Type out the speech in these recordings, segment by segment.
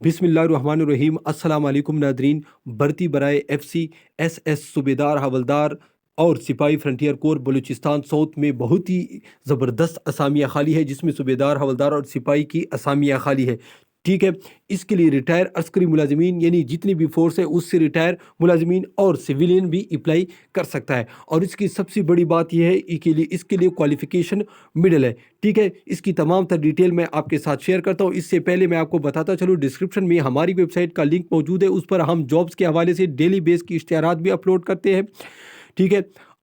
بسم اللہ الرحمن الرحیم۔ السلام علیکم ناظرین۔ بھرتی برائے FC SS صوبیدار حولدار اور سپاہی فرنٹیئر کور بلوچستان ساؤتھ میں بہت ہی زبردست اسامیہ خالی ہے، جس میں صوبیدار حولدار اور سپاہی کی اسامیہ خالی ہے، ٹھیک ہے۔ اس کے لیے ریٹائر عسکری ملازمین یعنی جتنی بھی فورس ہے اس سے ریٹائر ملازمین اور سویلین بھی اپلائی کر سکتا ہے، اور اس کی سب سے بڑی بات یہ ہے اس کے لیے کوالیفیکیشن مڈل ہے، ٹھیک ہے۔ اس کی تمام تر ڈیٹیل میں آپ کے ساتھ شیئر کرتا ہوں۔ اس سے پہلے میں آپ کو بتاتا چلوں، ڈسکرپشن میں ہماری ویب سائٹ کا لنک موجود ہے، اس پر ہم جابس کے حوالے سے ڈیلی بیس کی اشتہارات بھی اپلوڈ کرتے ہیں، ٹھیک ہے۔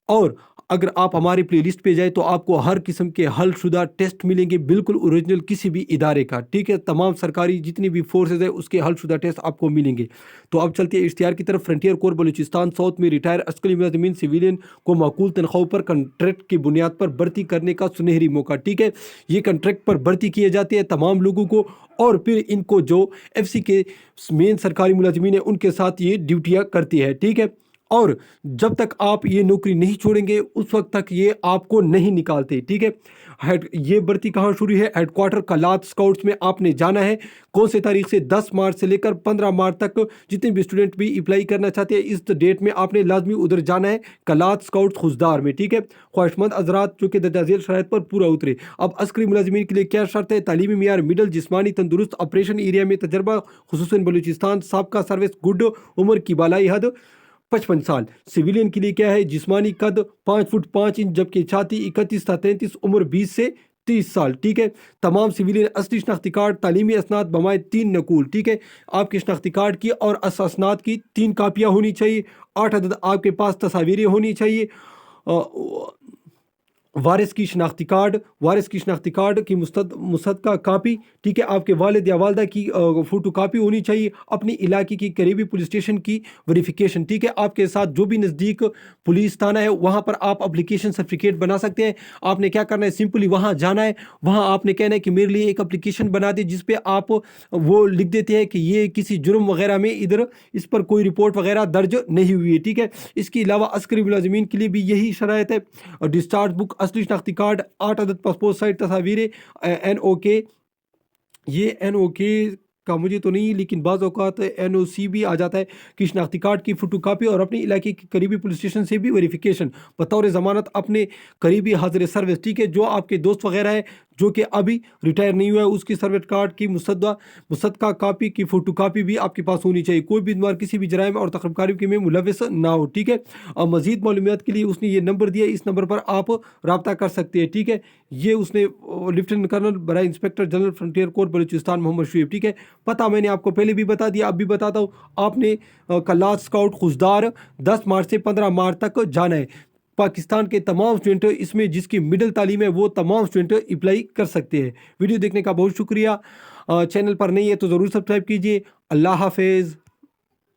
اور اگر آپ ہمارے پلے لسٹ پہ جائیں تو آپ کو ہر قسم کے حل شدہ ٹیسٹ ملیں گے، بالکل اوریجنل کسی بھی ادارے کا، ٹھیک ہے۔ تمام سرکاری جتنی بھی فورسز ہیں اس کے حل شدہ ٹیسٹ آپ کو ملیں گے۔ تو اب چلتے ہیں اشتہار کی طرف۔ فرنٹیئر کور بلوچستان ساؤتھ میں ریٹائر عسکری ملازمین سویلین کو معقول تنخواہوں پر کنٹریکٹ کی بنیاد پر بھرتی کرنے کا سنہری موقع، ٹھیک ہے۔ یہ کنٹریکٹ پر بھرتی کیے جاتے ہیں تمام لوگوں کو، اور پھر ان کو جو FC کے مین سرکاری ملازمین ہیں ان کے ساتھ یہ ڈیوٹیاں کرتی ہے، ٹھیک ہے۔ اور جب تک آپ یہ نوکری نہیں چھوڑیں گے اس وقت تک یہ آپ کو نہیں نکالتے، ٹھیک ہے۔ یہ بھرتی کہاں شروع ہے؟ ہیڈ کوارٹر کلات اسکاؤٹس میں آپ نے جانا ہے۔ کون سے تاریخ سے؟ 10 مارچ سے لے کر 15 مارچ تک جتنے بھی اسٹوڈنٹ بھی اپلائی کرنا چاہتے ہیں اس ڈیٹ میں آپ نے لازمی ادھر جانا ہے، کلات اسکاؤٹ خوزدار میں، ٹھیک ہے۔ خواہش مند حضرات جو کہ درجہ ذیل شرائط پر پورا اترے۔ اب عسکری ملازمین کے لیے کیا شرط ہے؟ تعلیمی معیار مڈل، جسمانی تندرست، آپریشن ایریا میں تجربہ خصوصاً بلوچستان، سابقہ سروس گڈ، عمر کی بالائی حد 55 سال۔ سویلین کے لیے کیا ہے؟ جسمانی قد 5 فٹ 5 انچ، جبکہ چھاتی 31 تا 33، عمر 20 سے 30 سال، ٹھیک ہے۔ تمام سویلین اصلی شناختی کارڈ، تعلیمی اسناد بمائے 3 نقول، ٹھیک ہے۔ آپ کے شناختی کارڈ کی اور اسناد کی 3 کاپیاں ہونی چاہیے، 8 عدد آپ کے پاس تصاویریں ہونی چاہیے، وارث کی شناختی کارڈ کی مصدقہ کاپی، ٹھیک ہے۔ آپ کے والد یا والدہ کی فوٹو کاپی ہونی چاہیے، اپنی علاقے کی قریبی پولیس اسٹیشن کی ویریفیکیشن، ٹھیک ہے۔ آپ کے ساتھ جو بھی نزدیک پولیس تھانہ ہے وہاں پر آپ اپلیکیشن سرٹیفکیٹ بنا سکتے ہیں۔ آپ نے کیا کرنا ہے؟ سمپلی وہاں جانا ہے، وہاں آپ نے کہنا ہے کہ میرے لیے ایک اپلیکیشن بنا دے، جس پہ آپ وہ لکھ دیتے ہیں کہ یہ کسی جرم وغیرہ میں ادھر اس پر کوئی رپورٹ وغیرہ درج نہیں ہوئی ہے، ٹھیک ہے۔ اس کے علاوہ عسکری ملازمین کے لیے بھی یہی شرائط ہے۔ ڈسچارج بک، اصلی شناختی کارڈ، 8 عدد پاسپورٹ سائز تصاویریں، NOK، یہ NOK کا مجھے تو نہیں لیکن بعض اوقات NOC بھی آ جاتا ہے، کہ شناختی کارڈ کی فوٹو کاپی اور اپنی علاقے کی قریبی پولیس اسٹیشن سے بھی ویریفیکیشن بطور ضمانت اپنے قریبی حاضر سروس، ٹھیک ہے۔ جو آپ کے دوست وغیرہ ہے جو کہ ابھی ریٹائر نہیں ہوا ہے اس کی سروس کارڈ کی مصدقہ کاپی کی فوٹو کاپی بھی آپ کے پاس ہونی چاہیے۔ کوئی بھی بیمار کسی بھی جرائم اور تخریب کاری میں ملوث نہ ہو، ٹھیک ہے۔ اور مزید معلومات کے لیے اس نے یہ نمبر دیا، اس نمبر پر آپ رابطہ کر سکتے ہیں، ٹھیک ہے۔ یہ اس نے لیفٹیننٹ کرنل برائے انسپیکٹر جنرل فرنٹیئر کور بلوچستان محمد شعیب، ٹھیک ہے۔ پتہ میں نے آپ کو پہلے بھی بتا دیا، اب بھی بتاتا ہوں۔ آپ نے کلات اسکاؤٹ خوزدار 10 مارچ سے 15 مارچ تک جانا ہے۔ پاکستان کے تمام اسٹوڈنٹ اس میں جس کی مڈل تعلیم ہے وہ تمام اسٹوڈنٹ اپلائی کر سکتے ہیں۔ ویڈیو دیکھنے کا بہت شکریہ۔ چینل پر نہیں ہے تو ضرور سبسکرائب کیجیے۔ اللہ حافظ۔